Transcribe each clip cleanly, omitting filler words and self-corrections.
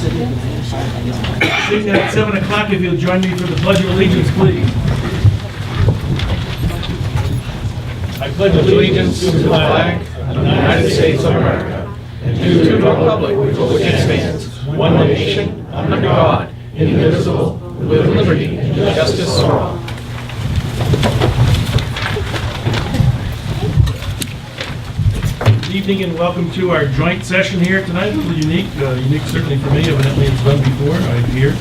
Seeing at 7 o'clock, if you'll join me for the Pledge of Allegiance, please. I pledge allegiance to the flag of the United States of America and to the republic for which it stands, one nation, under God, indivisible, with liberty and justice for all. Good evening and welcome to our joint session here tonight. A little unique certainly for me. Evidently it's done before. I'm here.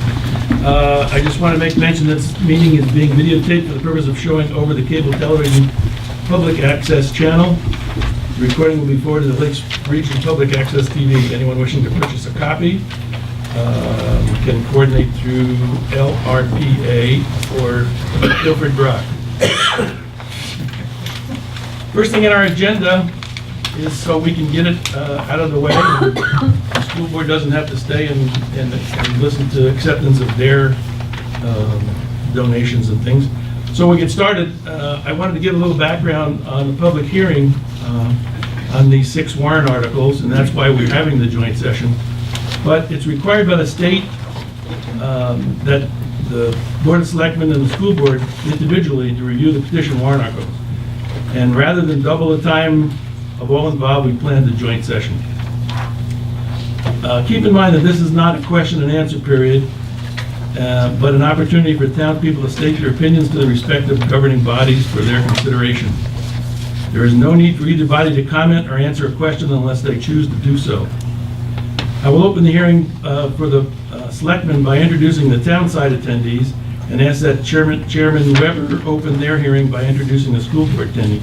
I just want to make mention that this meeting is being videotaped for the purpose of showing over the cable television public access channel. The recording will be forwarded to the Lakes Region Public Access TV. Anyone wishing to purchase a copy can coordinate through LRPA or Guilford Brock. First thing on our agenda is so we can get it out of the way. The school board doesn't have to stay and listen to acceptance of their donations and things. So we get started. I wanted to give a little background on the public hearing on these 6 warrant articles, and that's why we're having the joint session. But it's required by the state that the Board of Selectmen and the school board individually to review the petition warrant articles. And rather than double the time of all involved, we planned a joint session. Keep in mind that this is not a question and answer period, but an opportunity for townspeople to state their opinions to the respective governing bodies for their consideration. There is no need for either body to comment or answer a question unless they choose to do so. I will open the hearing for the selectmen by introducing the town side attendees and ask that Chairman Weber open their hearing by introducing the school board attendees.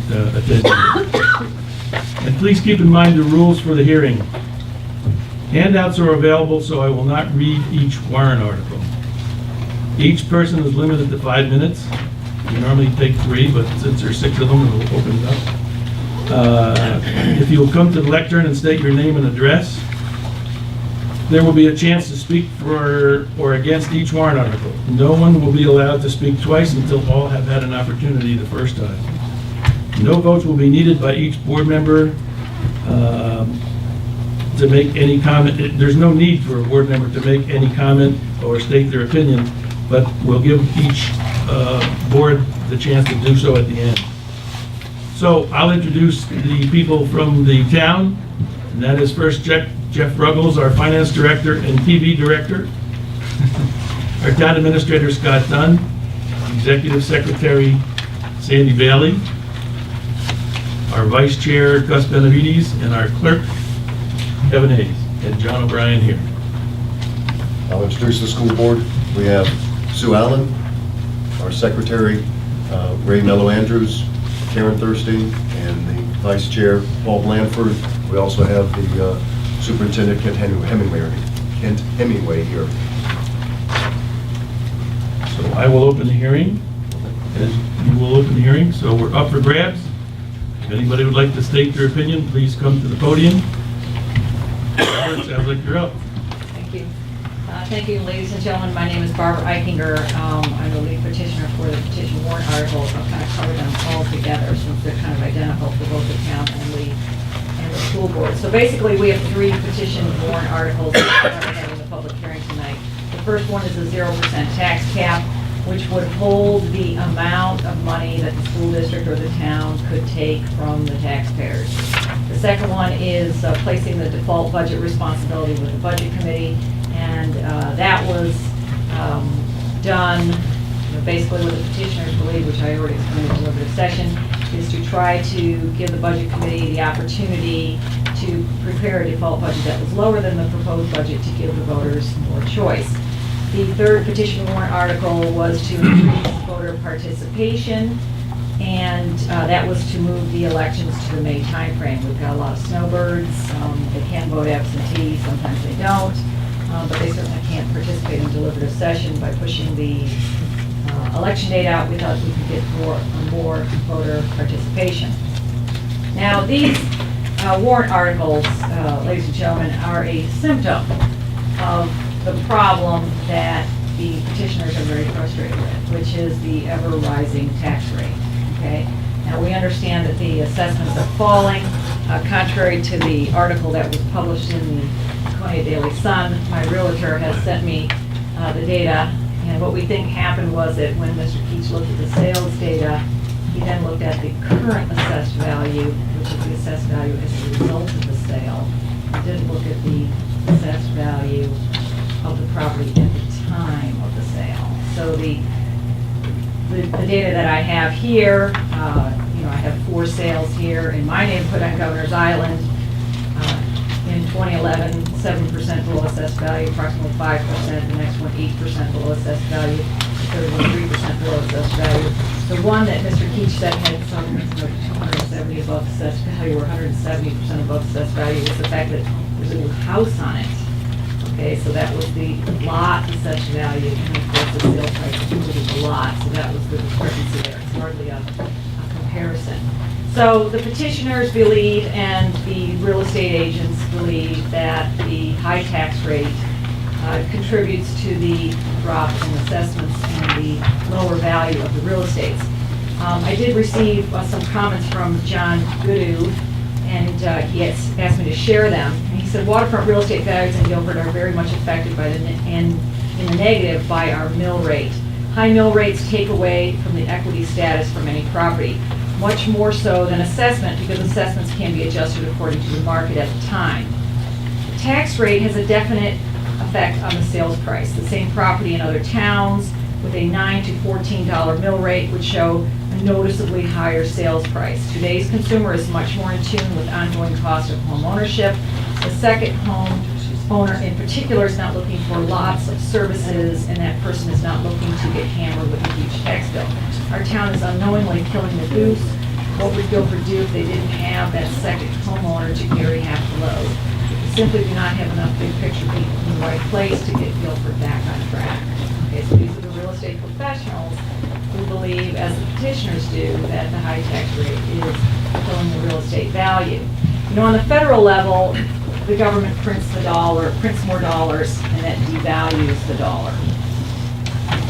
And please keep in mind the rules for the hearing. Handouts are available, so I will not read each warrant article. Each person is limited to 5 minutes. We normally take 3, but since there's 6 of them, we'll open it up. If you'll come to the lectern and state your name and address, there will be a chance to speak for or against each warrant article. No one will be allowed to speak twice until all have had an opportunity the first time. No votes will be needed by each board member to make any comment. There's no need for a board member to make any comment or state their opinion, but we'll give each board the chance to do so at the end. So I'll introduce the people from the town, and that is first Jeff Ruggles, our finance director and TV director, our town administrator Scott Dunn, executive secretary Sandy Bailey, our vice chair Gus Benavides, and our clerk Evan Hayes, and John O'Brien here. I'll introduce the school board. We have Sue Allen, our secretary, Ray Mello Andrews, Karen Thurston, and the vice chair Paul Blanford. We also have the superintendent Kent Hemingway here. So I will open the hearing, and you will open the hearing. So we're up for grabs. If anybody would like to state their opinion, please come to the podium. It sounds like you're up. Thank you. Thank you, ladies and gentlemen. My name is Barbara Eichinger. I'm the lead petitioner for the petition warrant articles. I'll kind of cover them all together since they're kind of identical for both the town and the school board. So basically, we have 3 petition warrant articles that are having the public hearing tonight. The first one is a 0% tax cap, which would hold the amount of money that the school district or the town could take from the taxpayers. The second one is placing the default budget responsibility with the budget committee, and that was done basically what the petitioners believe, which I already explained in deliberative session, is to try to give the budget committee the opportunity to prepare a default budget that was lower than the proposed budget to give the voters more choice. The third petition warrant article was to increase voter participation, and that was to move the elections to the May timeframe. We've got a lot of snowbirds. They can vote absentee, sometimes they don't, but they certainly can't participate in deliberative session. By pushing the election date out, we thought we could get more voter participation. Now, these warrant articles, ladies and gentlemen, are a symptom of the problem that the petitioners are very frustrated with, which is the ever-rising tax rate, okay? Now, we understand that the assessments are falling, contrary to the article that was published in the 20th Daily Sun. My realtor has sent me the data, and what we think happened was that when Mr. Keach looked at the sales data, he then looked at the current assessed value, which is the assessed value as a result of the sale. He didn't look at the assessed value of the property at the time of the sale. So the data that I have here, I have 4 sales here in my neighborhood on Governor's Island. In 2011, 7% below assessed value, approximately 5%. The next one, 8% below assessed value. The third one, 3% below assessed value. The one that Mr. Keach said had some 270 above assessed value or 170% above assessed value was the fact that there's a new house on it. Okay, so that was the lot assessed value, and of course the sale price included the lot, so that was the discrepancy there. It's hardly a comparison. So the petitioners believe and the real estate agents believe that the high tax rate contributes to the drop in assessments and the lower value of the real estates. I did receive some comments from John Goodoo, and he has asked me to share them. And he said waterfront real estate values in Guilford are very much affected by in the negative by our mill rate. High mill rates take away from the equity status for many property, much more so than assessment, because assessments can be adjusted according to the market at the time. The tax rate has a definite effect on the sales price. The same property in other towns with a $9 to $14 mill rate would show a noticeably higher sales price. Today's consumer is much more in tune with ongoing cost of home ownership. The second home owner in particular is not looking for lots of services, and that person is not looking to get hammered with a huge tax bill. Our town is unknowingly killing the goose. What would Guilford do if they didn't have that second homeowner to carry half the load? We simply do not have enough big picture people in the right place to get Guilford back on track. Okay, so these are the real estate professionals who believe, as the petitioners do, that the high tax rate is killing the real estate value. You know, on the federal level, the government prints more dollars, and that devalues the dollar.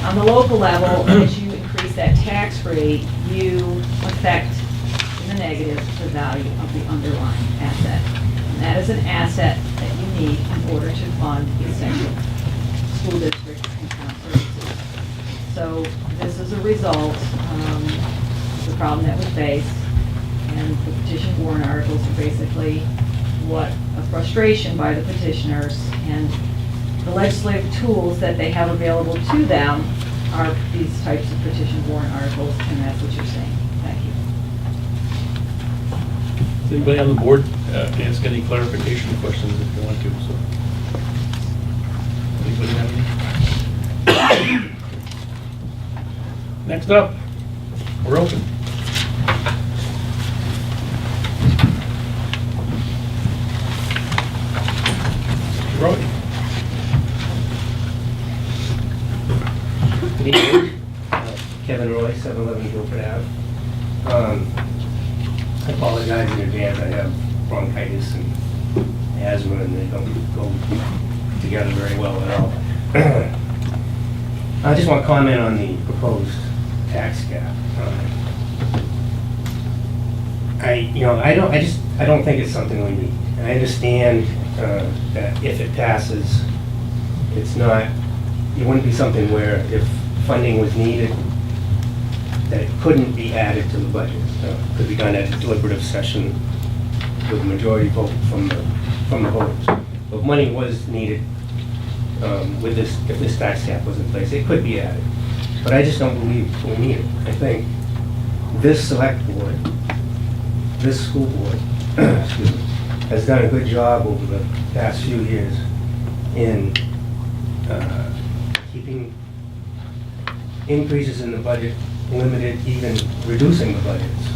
On the local level, as you increase that tax rate, you affect in the negative the value of the underlying asset. And that is an asset that you need in order to fund essential school districts and town services. So this is a result of the problem that we face, and the petition warrant articles are basically what a frustration by the petitioners, and the legislative tools that they have available to them are these types of petition warrant articles, and that's what you're saying. Thank you. Does anybody on the board ask any clarification questions if you want to? So, anybody have any? Next up, we're open. Roy. Good evening. Kevin Roy, 711 Guilford Ave. I apologize in advance. I have bronchitis and asthma, and they don't go together very well at all. I just want to comment on the proposed tax cap. I don't think it's something we need. I understand that if it passes, it wouldn't be something where if funding was needed, that it couldn't be added to the budget. It could be done at a deliberative session with a majority vote from the voters. But if money was needed if this tax cap was in place, it could be added. But I just don't believe we need it. I think this select board, this school board, excuse me, has done a good job over the past few years in keeping increases in the budget limited, even reducing the budgets,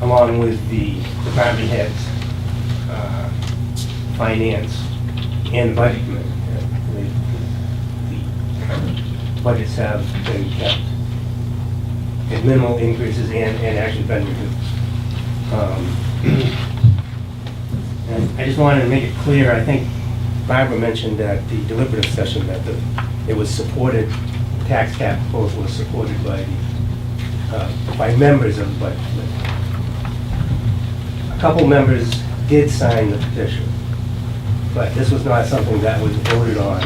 along with the department heads, finance, and budget committee. The budgets have been kept at minimal increases and actually been reduced. And I just wanted to make it clear, I think Barbara mentioned at the deliberative session that it was supported, the tax cap proposal was supported by members of the budget committee. A couple members did sign the petition, but this was not something that was voted on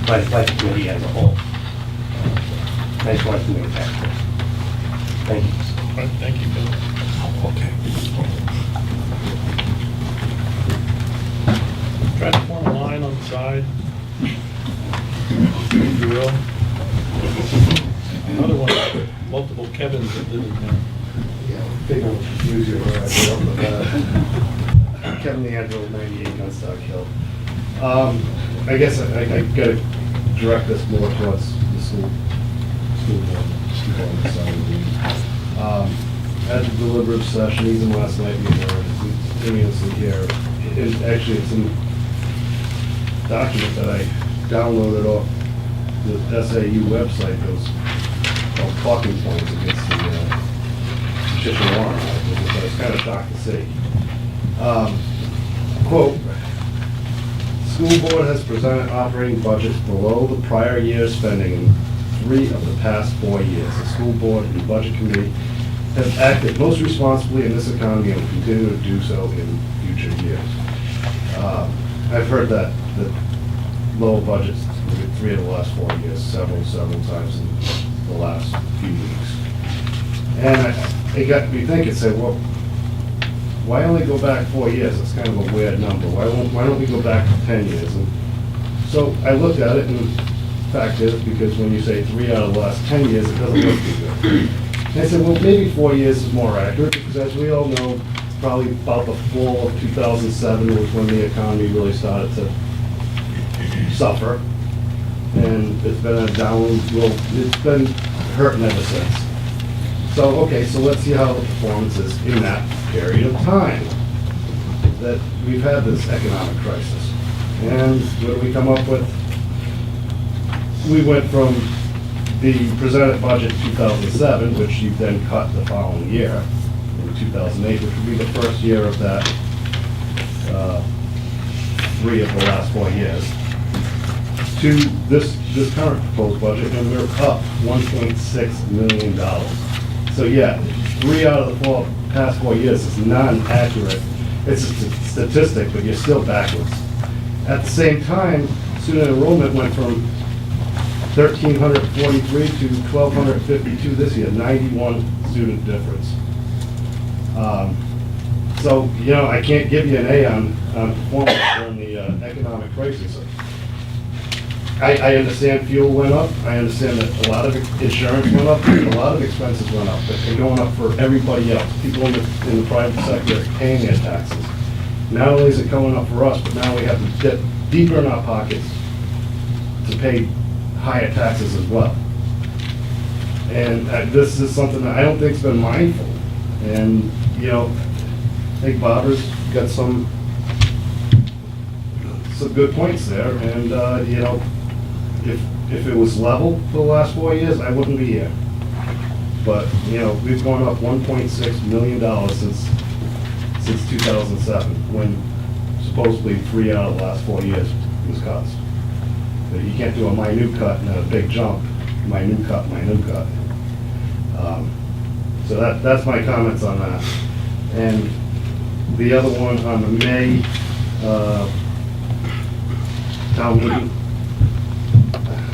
by the budget committee as a whole. I just wanted to make that clear. Thank you. All right, thank you, Bill. Okay. Try to form a line on the side, if you will. Another one, multiple Kevins that live in town. Yeah, big one, usually where I grew up, Kevin Leandro, 98 Gunstock Hill. I guess I gotta direct this more towards the school board, people on the side of the meeting. At the deliberative session, even last night, we were continuously here. Actually, it's a document that I downloaded off the SAU website, those called talking points against the petition warrant articles, which I was kind of shocked to see. Quote, "School board has presented operating budgets below the prior year's spending in 3 of the past 4 years. The school board and budget committee have acted most responsibly in this economy and will continue to do so in future years." I've heard that low budgets in 3 of the last 4 years, several times in the last few weeks. And it got me thinking, say, well, why only go back 4 years? It's kind of a weird number. Why don't we go back 10 years? And so I looked at it, and the fact is, because when you say 3 out of the last 10 years, it doesn't look too good. And I said, well, maybe 4 years is more accurate, because as we all know, probably about the fall of 2007 was when the economy really started to suffer. And it's been a downward, well, it's been hurting ever since. So, okay, so let's see how the performance is in that period of time that we've had this economic crisis. And what do we come up with? We went from the presented budget 2007, which you then cut the following year, in 2008, which would be the first year of that 3 of the last 4 years, to this current proposed budget, and we're up $1.6 million. So yeah, 3 out of the past 4 years is non-accurate. It's a statistic, but you're still backwards. At the same time, student enrollment went from 1,343 to 1,252 this year, 91 student difference. So, you know, I can't give you an A on performance during the economic crisis. I understand fuel went up, I understand that a lot of insurance went up, a lot of expenses went up, but they're going up for everybody else. People in the private sector are paying their taxes. Not only is it going up for us, but now we have to dip deeper in our pockets to pay higher taxes as well. And this is something that I don't think's been mindful. And, you know, I think Barbara's got some good points there, and, you know, if it was level for the last 4 years, I wouldn't be here. But, you know, we've gone up $1.6 million since 2007, when supposedly 3 out of the last 4 years was cuts. But you can't do a minute cut and then a big jump, minute cut. So that's my comments on that. And the other one on the May town meeting,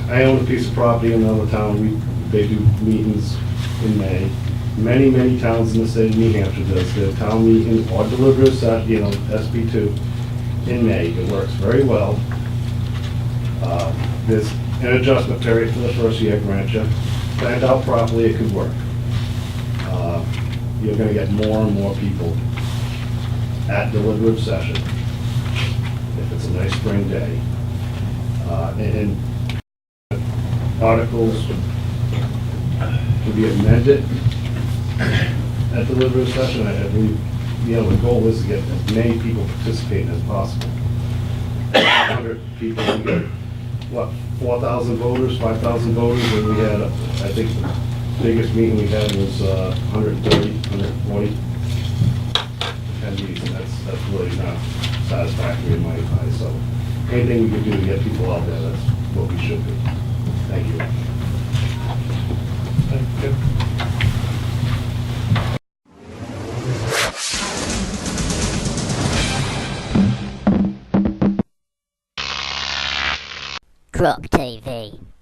I own a piece of property in another town. They do meetings in May. Many towns in the state of New Hampshire does their town meeting or deliberative session, you know, SB2 in May. It works very well. There's an adjustment period for the first year, grant you. Planned out properly, it could work. You're gonna get more and more people at deliberative session if it's a nice spring day. And articles to be amended at deliberative session. I believe, you know, the goal is to get as many people participating as possible. 100 people, we got, what, 4,000 voters, 5,000 voters, and we had, I think, the biggest meeting we had was 130, 140 attendees, and that's really not satisfactory in my eyes. So anything we can do to get people out there, that's what we should do. Thank you. Thank you. Croc TV.